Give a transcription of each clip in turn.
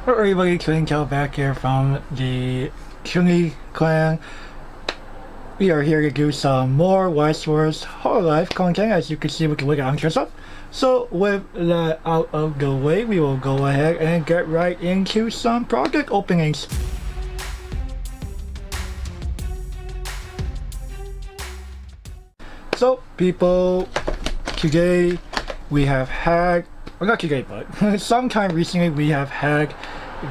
Hello everybody, Twin Tail back here from the Chungi clan. We are here to do some more Weiss Schwarz hololive content. As you can see, we can look at and stuff. So with that out of the way, we will go ahead and get right into some project openings. So people, today we have had, well not today but sometime recently we have had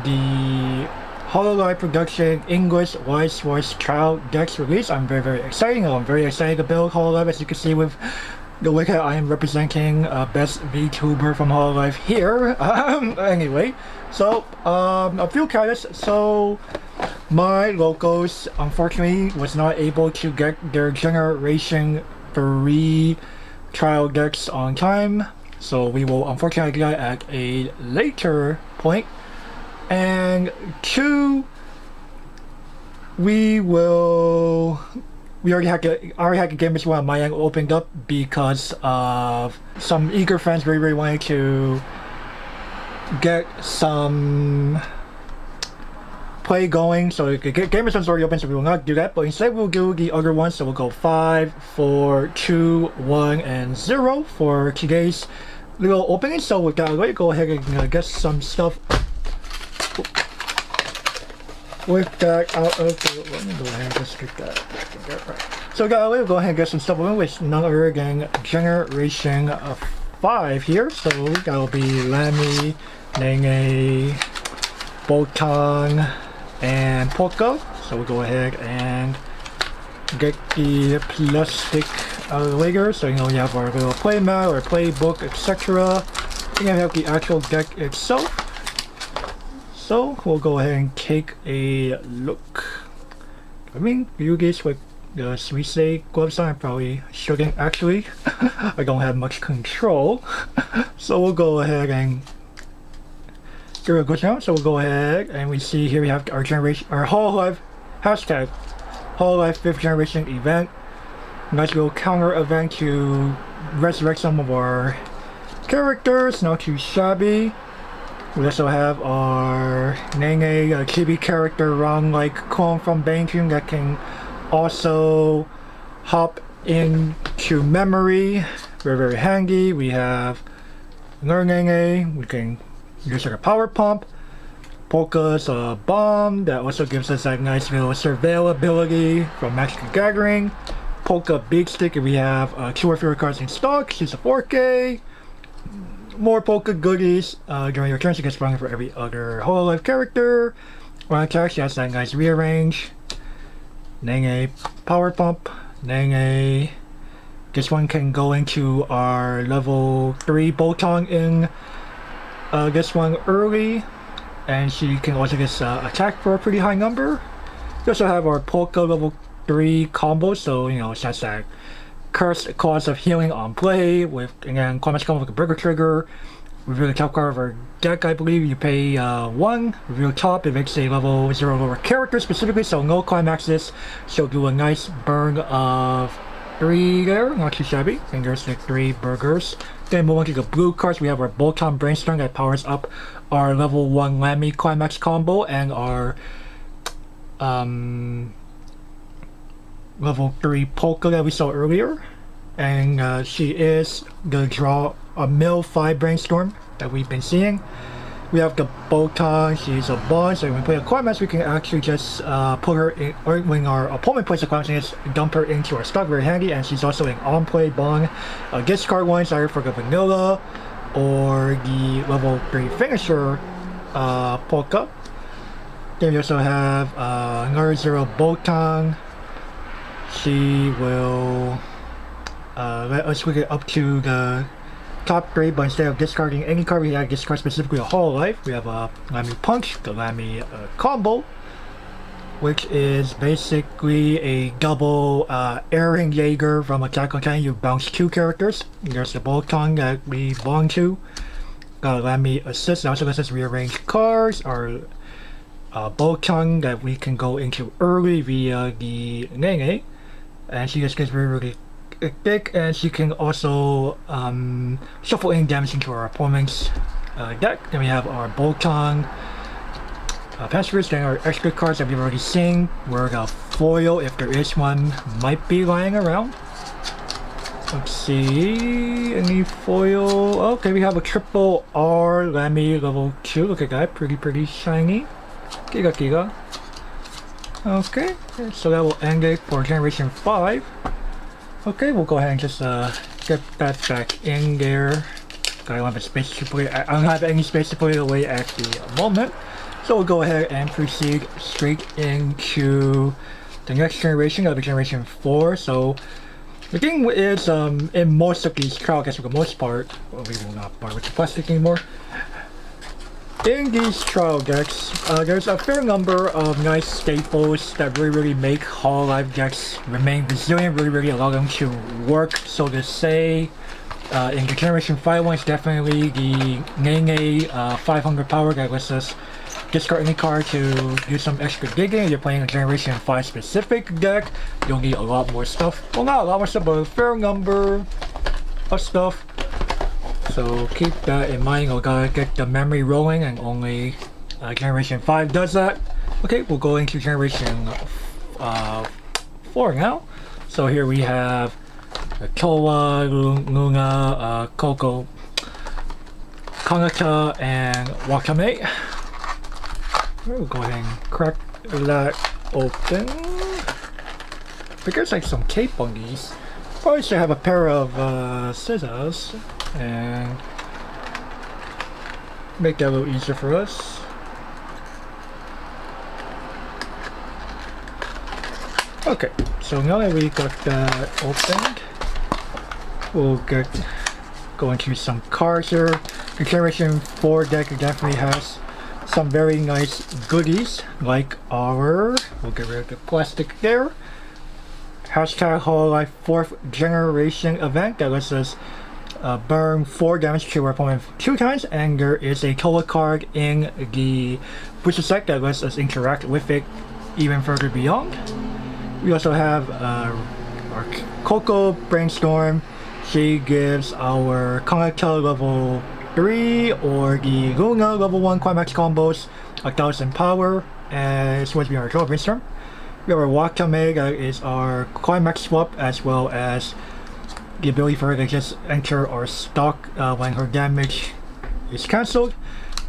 the hololive production English Weiss Schwarz trial decks release. I'm very excited. I'm very excited to build hololive. As you can see with the way I am representing best VTuber from hololive here. Anyway, so a few catalysts. So my locals unfortunately was not able to get their generation 3 trial decks on time, so we will unfortunately get at a later point. And 2, we already had the game as well on my end opened up because of some eager fans very wanted to get some play going, so the game is already open, so we will not do that, but instead we'll do the other one. So we'll go 5, 4, 2, 1, and 0 for today's little opening. So with that, let's go ahead and get some stuff with that out of the, let me go ahead and just get that right. So we'll go ahead and get some stuff with none other than Generation 5 here. So that'll be Lammy, Nene, Botan, and Polka. So we'll go ahead and get the plastic out of the way here. So you know we have our little play mat, our playbook, etc. And we have the actual deck itself. So we'll go ahead and take a look. I mean, you guys with the Suisse gloves on, I probably shouldn't actually. I don't have much control. So we'll go ahead and give it a good now. So we'll go ahead and we see here we have our generation, our hololive hashtag hololive 5th generation event. Nice little counter event to resurrect some of our characters, not too shabby. We also have our Nene, a chibi character run like clone from Bangtoon that can also hop into memory. Very handy. We have another Nene, we can use like a power pump. Polka's a bomb that also gives us that nice little surveillability from Magic the Gathering. Polka Big Stick, if we have 2 or fewer cards in stock, she's a 4K. More Polka goodies during your turn. She gets sprung for every other hololive character. When attack, she has that nice rearrange. Nene power pump. Nene. This one can go into our level 3 Botan in this one early, and she can also get attack for a pretty high number. We also have our Polka level 3 combo, so you know she has that Cursed Cause of Healing on play with, again, Climax combo with a burger trigger. Reveal the top card of our deck, I believe you pay 1. Reveal top, it makes a level 0 lower character specifically, so no climaxes. She'll do a nice burn of 3 there, not too shabby. And there's the 3 burgers. Then move on to the blue cards. We have our Botan Brainstorm that powers up our level 1 Lammy Climax combo and our level 3 Polka that we saw earlier. And she is gonna draw a mill 5 Brainstorm that we've been seeing. We have the Botan, she's a boss, so when we play a climax we can actually just put her in, or when our opponent plays a climax, we just dump her into our stock, very handy. And she's also an on-play bond. Discard ones either for the vanilla or the level 3 finisher Polka. Then we also have another 0 Botan. She will let us get up to the top 3, but instead of discarding any card, we have discard specifically a hololive. We have a Lammy Punch, the Lammy combo, which is basically a double Aaron Jaeger from Attack on Titan. You bounce 2 characters. There's the Botan that we bond to. Lammy Assist, that also lets us rearrange cards. Our Botan that we can go into early via the Nene. And she just gets really thick, and she can also shuffle in damage into our opponent's deck. Then we have our Botan passwords. Then our extra cards that we've already seen. We're gonna foil if there is one, might be lying around. Let's see, any foil? Okay, we have a triple R Lemmy level 2. Look at that, pretty shiny. Giga. Okay, so that will end it for Generation 5. Okay, we'll go ahead and just get that back in there. I don't have space to put it. I don't have any space to put it away at the moment. So we'll go ahead and proceed straight into the next generation. That'll be Generation 4. So the thing is, in most of these trial decks, for the most part, well, we will not bother with the plastic anymore. In these trial decks, there's a fair number of nice staples that really make hololive decks remain resilient, really allow them to work, so to say. In the Generation 5 one, it's definitely the Nene 500 power that lets us discard any card to do some extra digging. If you're playing a Generation 5 specific deck, you'll need a lot more stuff. Well, not a lot more stuff, but a fair number of stuff. So keep that in mind. We'll gotta get the memory rolling, and only Generation 5 does that. Okay, we'll go into Generation 4 now. So here we have Towa, Luna, Coco, Kanata, and Wakame. We'll go ahead and crack that open. But there's like some tape on these. Probably should have a pair of scissors and make that a little easier for us. Okay, so now that we got that opened, we'll go into some cards here. The Generation 4 deck definitely has some very nice goodies, like we'll get rid of the plastic there. Hashtag hololive 4th generation event that lets us burn 4 damage to our opponent 2 times, and there is a Towa card in the booster set that lets us interact with it even further beyond. We also have our Coco Brainstorm. She gives our Kanata level 3 or the Luna level 1 climax combos 1000 power, and it's supposed to be our Towa Brainstorm. We have our Wakame, that is our climax swap, as well as the ability for her to just enter our stock when her damage is cancelled.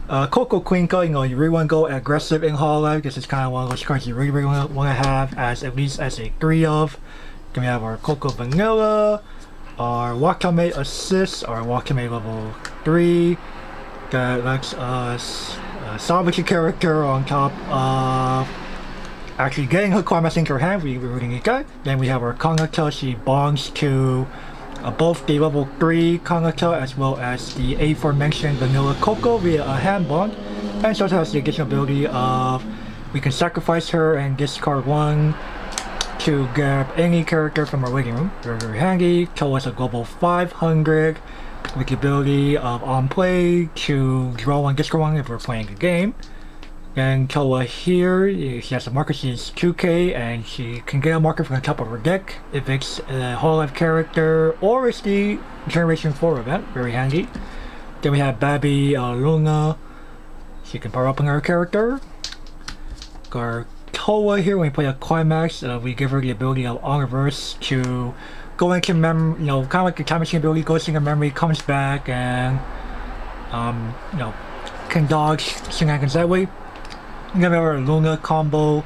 Coco Quinka, you really want to go aggressive in hololive. This is kind of one of those cards you really want to have as at least as a 3 of. Then we have our Coco Vanilla, our Wakame Assist, our Wakame level 3 that lets us salvage a character on top of actually getting her climax into her hand. We really need that. Then we have our Kanata. She bonds to both the level 3 Kanata as well as the aforementioned Vanilla Coco via a hand bond, and she also has the additional ability of we can sacrifice her and discard 1 to grab any character from our waiting room. Very handy. Towa's a global 500 with the ability of on play to draw 1, discard 1 if we're playing a game. Then Towa here, she has a marker, she's 2k, and she can get a marker from the top of her deck if it's a hololive character or it's the Generation 4 event. Very handy. Then we have Baby Luna. She can power up on her character. Got Towa here, when we play a climax, we give her the ability of on reverse to go into kind of like the time machine ability, goes into memory, comes back, and can dodge shenanigans that way. And then we have our Luna combo.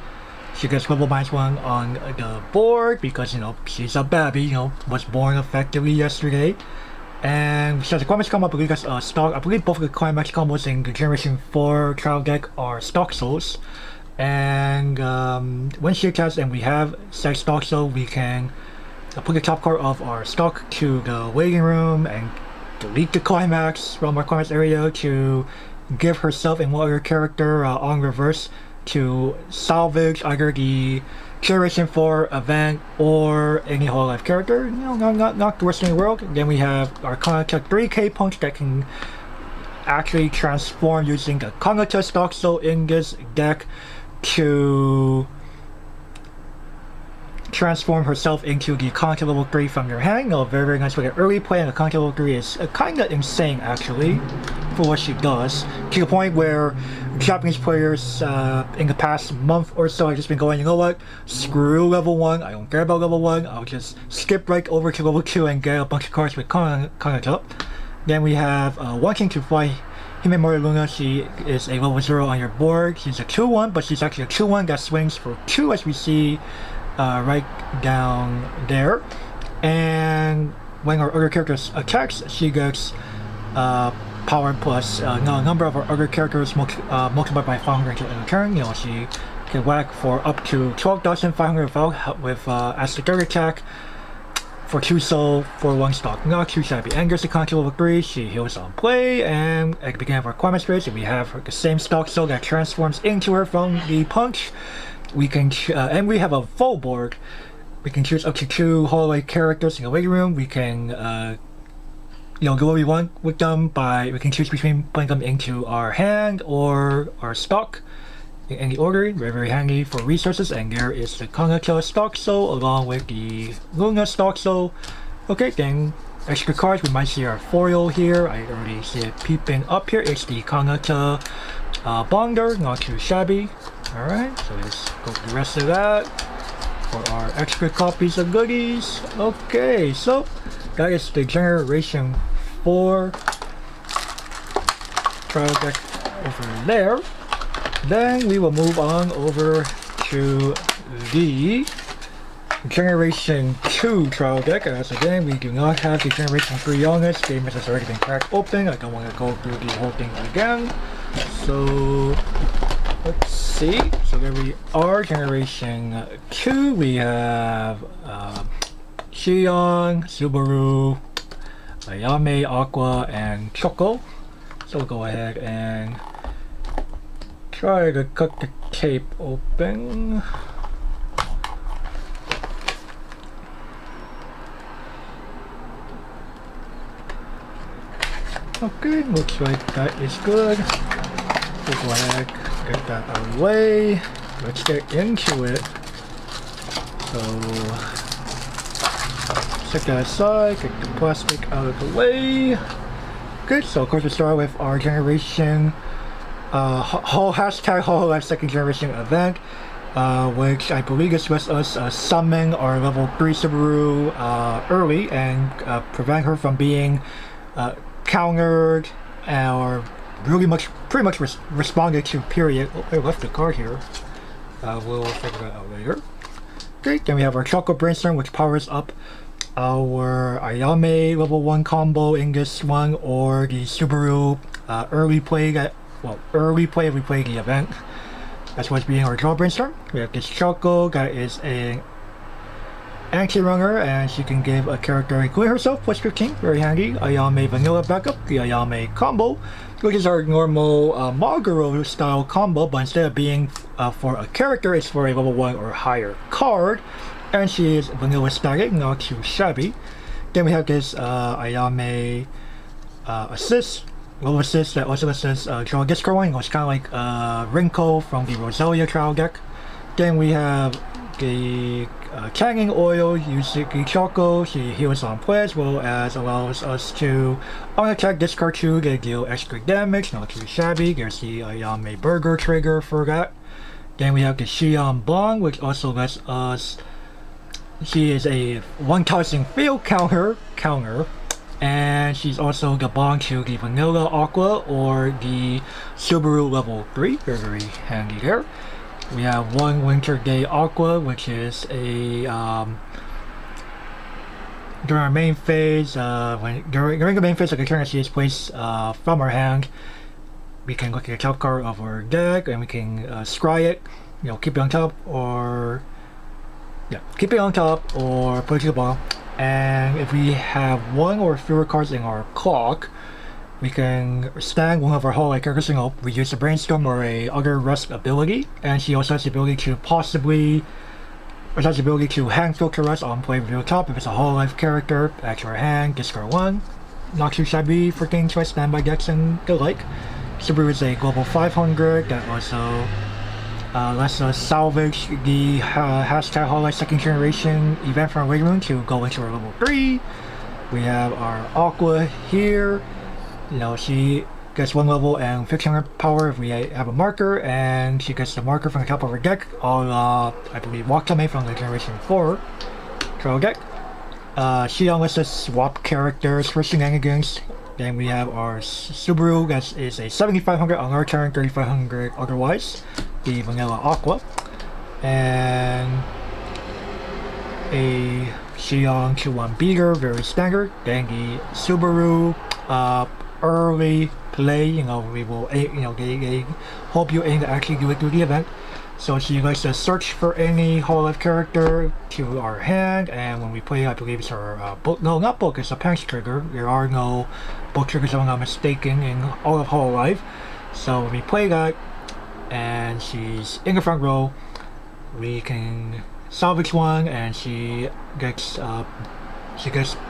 She gets level -1 on the board because she's a baby, was born effectively yesterday. And she has a climax combo. I believe that's stock. I believe both of the climax combos in the Generation 4 trial deck are stock souls. And when she attacks and we have said stock soul, we can put the top card of our stock to the waiting room and delete the climax from our climax area to give herself and one other character on reverse to salvage either the Generation 4 event or any hololive character. Not the worst thing in the world. Then we have our Kanata 3k punch that can actually transform using the Kanata stock soul in this deck to transform herself into the Kanata level 3 from your hand. Very nice way to early play, and the Kanata level 3 is kinda insane actually. for what she does, to the point where Japanese players in the past month or so have just been going, you know what, screw level 1, I don't care about level 1, I'll just skip right over to level 2 and get a bunch of cards with Kanata. Then we have One King to Fly Himemori Luna. She is a level 0 on your board. She's a 2-1, but she's actually a 2-1 that swings for 2, as we see right down there. And when our other characters attacks, she gets power plus number of our other characters multiplied by 500 in return. You know, she can whack for up to 12,500 without with as the third attack for 2 soul for 1 stock. Not too shabby. And gets the con to level 3. She heals on play, and at the beginning of our requirement stage, we have the same stock soul that transforms into her from the punch. We can and we have a full board. We can choose up to 2 hololive characters in the waiting room. We can you know, do what we want with them by, we can choose between putting them into our hand or our stock in any order. Very, very handy for resources. And there is the Kanata stock soul along with the Luna stock soul. Okay, then extra cards, we might see our foil here. I already see it peeping up here. It's the Kanata Bonder, not too shabby. Alright, so let's go through the rest of that for our extra copies of goodies. Okay, so that is the Generation 4 trial deck over there. Then we will move on over to the Generation 2 trial deck, as again we do not have the Generation 3 on this. Game has already been cracked open. I don't want to go through the whole thing again. So let's see. So there we are, Generation 2. We have Shion, Subaru, Ayame, Aqua, and Choco. So we'll go ahead and try to cut the tape open. Okay, looks like that is good. We'll go ahead, get that out of the way. Let's get into it. So set that aside, get the plastic out of the way. Good, so of course we start with our generation hashtag hololive second generation event, which I believe is with us summon our level 3 Subaru early and prevent her from being countered or pretty much responded to, period. Oh, I left the card here. We'll figure that out later. Okay, then we have our Choco Brainstorm, which powers up our Ayame level 1 combo in this one, or the Subaru early play if we play the event. That's what's being our Choco Brainstorm. We have this Choco that is an anti-runner, and she can give a character including herself plus 15, very handy. Ayame vanilla backup, the Ayame combo, which is our normal Maguro style combo, but instead of being for a character, it's for a level 1 or higher card. And she is vanilla static, not too shabby. Then we have this Ayame assist, level assist that also lets us draw a discard one. It's kind of like Rinko from the Rosalia trial deck. Then we have the Tanging Oil, Yuzuki Choco. She heals on play as well as allows us to on attack discard 2 to deal extra damage, not too shabby. There's the Ayame Burger trigger for that. Then we have the Shion Blanc, which also lets us, she is a 1000 field counter, and she's also the bond to the Vanilla Aqua or the Subaru level 3, very, very handy there. We have one Winter Day Aqua, which is a during our main phase, during the main phase of the turn, she is placed from our hand. We can look at the top card of our deck and we can scry it, you know, keep it on top or keep it on top or put it to the bottom. And if we have one or fewer cards in our clock, we can stand one of our hololive characters. We use a Brainstorm or a other Rust ability, and she also has the ability to hand filter us on play reveal top. If it's a hololive character, add to our hand, discard 1. Not too shabby for things like standby decks and the like. Subaru is a global 500 that also lets us salvage the hashtag hololive second generation event from our waiting room to go into our level 3. We have our Aqua here. You know, she gets 1 level and 1500 power if we have a marker, and she gets the marker from the top of her deck, I believe Wakame from the Generation 4 trial deck. She lets us swap characters for shenanigans. Then we have our Subaru, that is a 7500 on our turn, 3500 otherwise, the Vanilla Aqua. And a Xiong Q1 Beater, very standard. Then the Subaru, early play, we will, they hope you aim to actually do it through the event. So she likes to search for any hololive character to our hand, and when we play, I believe it's our book, no, not book, it's a punch trigger. There are no book triggers, if I'm not mistaken, in all of hololive. So when we play that, and she's in the front row, we can salvage one, and she gets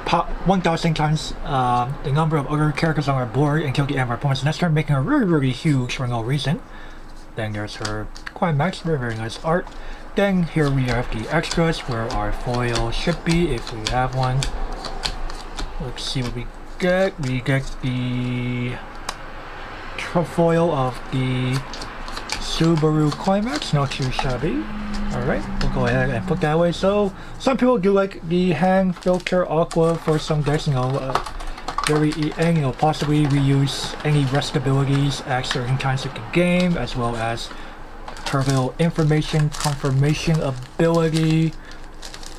pop 1,000 times the number of other characters on our board until the end of our opponent's next turn, making her really, really huge for no reason. Then there's her climax, very, very nice art. Then here we have the extras where our foil should be, if we have one. Let's see what we get. We get the foil of the Subaru Climax, not too shabby. Alright, we'll go ahead and put that away. So, some people do like the hand filter Aqua for some decks, and possibly reuse any rest abilities at certain times of the game, as well as her little information confirmation ability,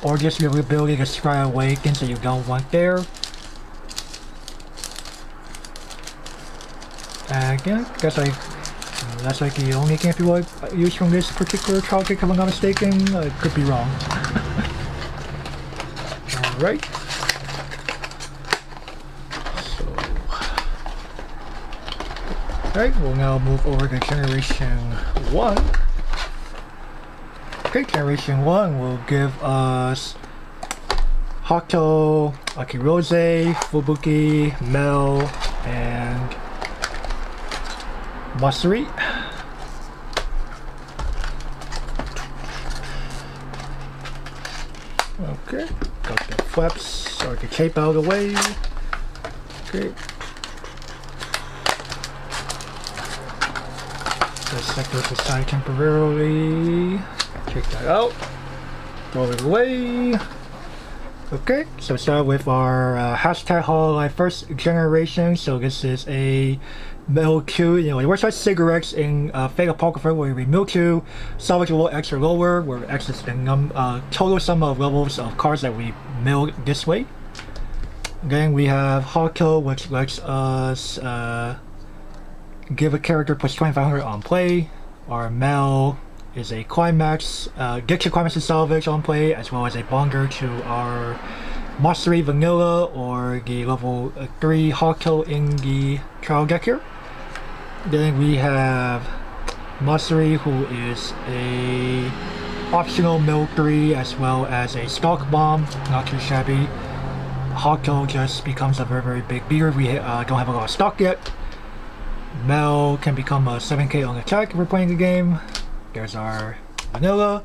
or just your ability to scry away things that you don't want there. And yeah, I guess that's like the only thing people use from this particular trial kit, if I'm not mistaken. I could be wrong. Alright. Alright, we'll now move over to Generation 1. Okay, Generation 1 will give us Hato, Akirose, Fubuki, Mel, and Matsuri. Okay, got the flaps or the cape out of the way. Okay. The sector aside temporarily. Check that out. Throw it away. Okay, so start with our hashtag hololive first generation. So this is a Mewtwo, it works like cigarettes in Fate Apocrypha, where we Mewtwo, salvage level X or lower, where X is the total sum of levels of cards that we milled this way. Then we have Hato, which lets us give a character plus 2500 on play. Our Mel is a climax, gets your climax and salvage on play, as well as a bonder to our Matsuri Vanilla or the level 3 Hato in the trial deck here. Then we have Matsuri, who is a optional Mill 3 as well as a Stalk Bomb, not too shabby. Hato just becomes a very, very big beater. We don't have a lot of stock yet. Mel can become a 7k on attack if we're playing the game. There's our Vanilla.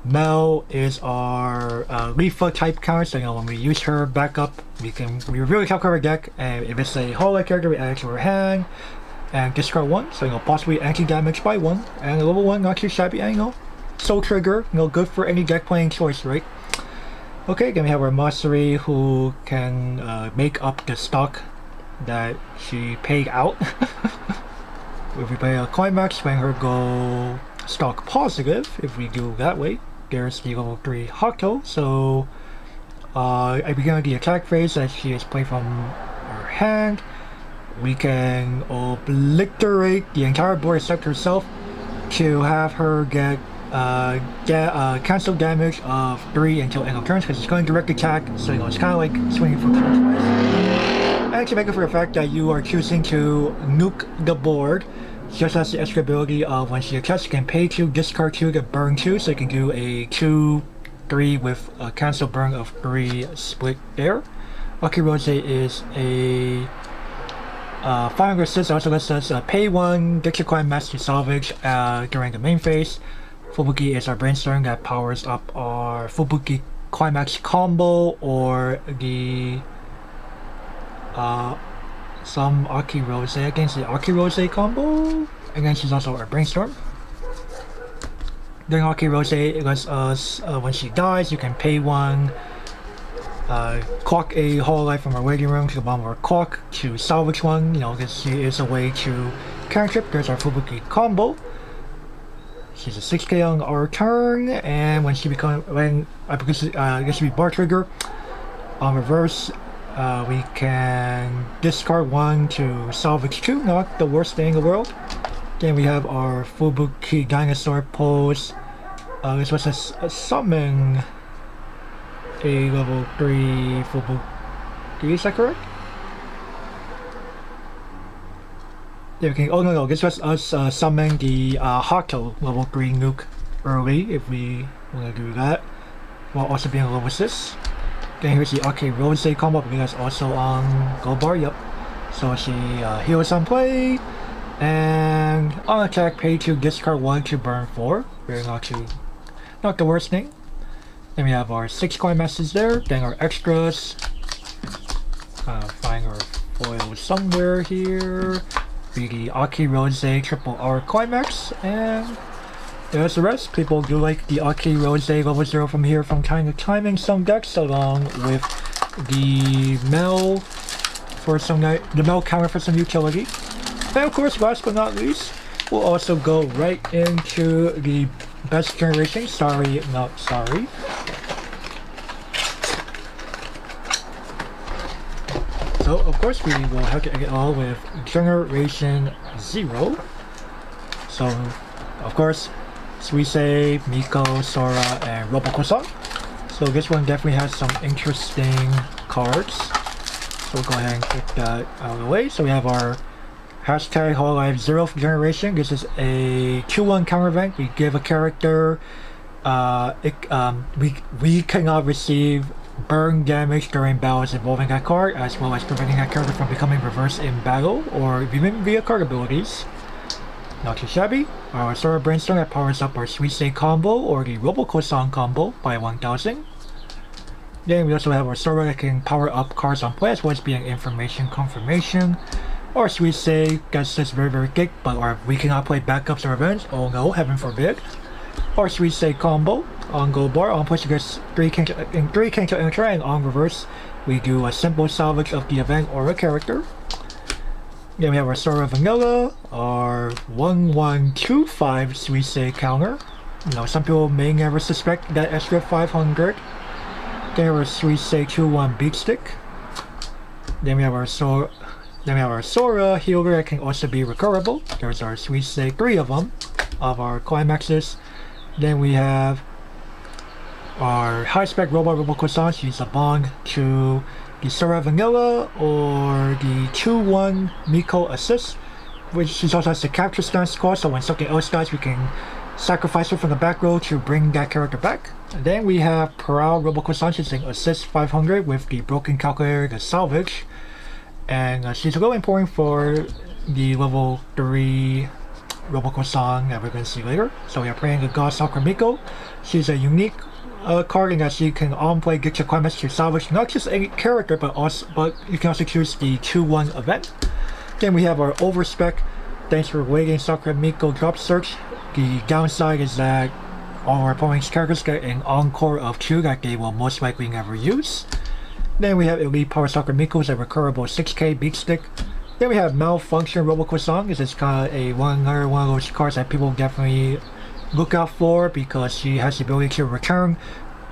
Mel is our Leafa type counter, so when we use her backup, we really calculate our deck, and if it's a hololive character, we add it to our hand and discard one, so possibly anti-damage by one, and a level 1, not too shabby, and soul trigger, good for any deck playing choice, right? Okay, then we have our Matsuri, who can make up the stock that she paid out. If we play a climax, when her go stock positive, if we do that way. There's the level 3 Hato, so at the beginning of the attack phase, as she is played from her hand, we can obliterate the entire board except herself to have her get cancel damage of 3 until end of turns, because it's going direct attack, so it's kind of like swinging from turn twice. And to make it for the fact that you are choosing to nuke the board, she just has the extra ability of when she attacks, she can pay 2, discard 2, get burn 2, so you can do a 2-3 with a cancel burn of 3 split there. Akirose is a 500 assist, also lets us pay 1, get your climax to salvage during the main phase. Fubuki is our brainstorm that powers up our Fubuki climax combo, or the some Aki Rose against the Aki Rose combo. Again, she's also our Brainstorm. During Aki Rose, it lets us, when she dies, you can pay one, clock a hololive from our waiting room to the bottom of our clock to salvage one. You know, this is a way to cantrip. There's our Fubuki combo. She's a 6k on our turn, and when she becomes, this should be bar trigger. On reverse, we can discard one to salvage two, not the worst thing in the world. Then we have our Fubuki dinosaur pose. This was a summon a level 3 Fubuki, is that correct? Yeah, okay. Oh no, this was us summoning the Hato level 3 nuke early, if we want to do that, while also being a low assist. Then here's the Aki Rose combo, because that's also on Gold Bar, yep. So she heals on play, and on attack, pay 2, discard 1 to burn 4. Very not the worst thing. Then we have our 6 coin messages there, then our extras. Find our foil somewhere here. Be the Aki Rose triple R climax, and there's the rest. People do like the Aki Rose level 0 from here from time to time in some decks, along with the Mel for some the Mel counter for some utility. And of course, last but not least, we'll also go right into the best generation. Sorry, not sorry. So of course we will have to end it all with Generation 0. So of course, Suisei, Miko, Sora, and Roboko-san. So this one definitely has some interesting cards. So we'll go ahead and get that out of the way. So we have our hashtag hololive 0th generation. This is a 2-1 counter event. We give a character, we cannot receive burn damage during battles involving that card, as well as preventing that character from becoming reversed in battle or even via card abilities. Not too shabby. Our Sora Brainstorm that powers up our Suisei combo or the Roboko-san combo by 1000. Then we also have our Sora that can power up cards on play, as well as being information confirmation. Our Suisei gets this very thick, but we cannot play backups or events. Oh no, heaven forbid. Our Suisei combo on Gold Bar, on push gets 3 cancel enter, and on reverse we do a simple salvage of the event or a character. Then we have our Sora Vanilla, our 1125 Suisei counter. You know, some people may never suspect that extra 500. Then our Suisei 2-1 Beat Stick. Then we have our Sora healer that can also be recoverable. There's our Suisei, 3 of them, of our climaxes. Then we have our high-spec robot Roboko-san. She's a bond to the Sora Vanilla or the 2-1 Miko assist, which she also has the capture stance cost, so when something else dies we can sacrifice her from the back row to bring that character back. And then we have Prowl Roboko-san. She's an assist 500 with the broken calculator, the salvage, and she's a little important for the level 3 Roboko-san that we're going to see later. So we are playing the God Sakura Miko. She's a unique card in that she can on play get your climax to salvage not just any character, but you can also choose the 2-1 event. Then we have our overspec. Thanks for waiting, Sakura Miko drop search. The downside is that all our opponent's characters get an encore of 2 that they will most likely never use. Then we have Elite Power Sakura Miko, a recoverable 6k beat stick. Then we have Malfunction Roboko-san. This is kind of another one of those cards that people definitely look out for, because she has the ability to return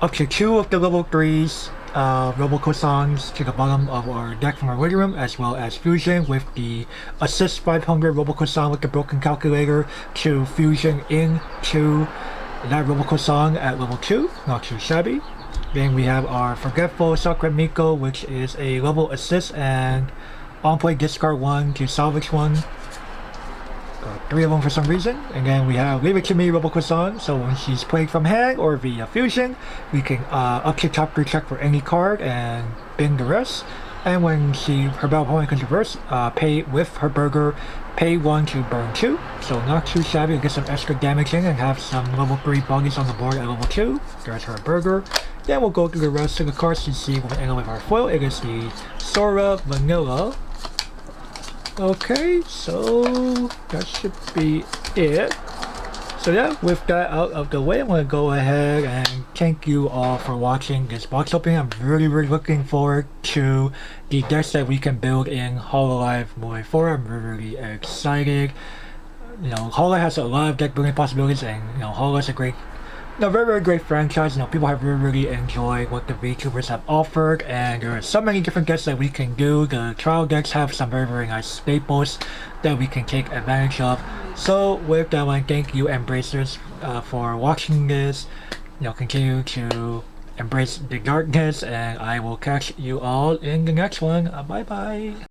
up to 2 of the level 3s Roboko-sans to the bottom of our deck from our waiting room, as well as fusion with the assist 500 Roboko-san with the broken calculator to fusion into that Roboko-san at level 2. Not too shabby. Then we have our Forgetful Sakura Miko, which is a level assist and on play discard 1 to salvage 1. 3 of them for some reason. And then we have Leave It To Me Roboko-san. So when she's played from hand or via fusion, we can up to top 3 check for any card and bin the rest. And when her battle opponent comes reverse, pay with her burger, pay 1 to burn 2. So not too shabby to get some extra damage in and have some level 3 buggies on the board at level 2. There's her burger. Then we'll go through the rest of the cards to see what we end up with our foil. It is the Sora Vanilla. Okay, so that should be it. So yeah, with that out of the way, I'm going to go ahead and thank you all for watching this box opening. I'm really looking forward to the decks that we can build in hololive moving forward. I'm really excited. You know, hololive has a lot of deck building possibilities, and you know, hololive's a great, very great franchise. You know, people have really enjoyed what the VTubers have offered, and there are so many different decks that we can do. The trial decks have some very nice staples that we can take advantage of. So with that one, thank you Embracers for watching this. You know, continue to embrace the darkness, and I will catch you all in the next one. Bye bye.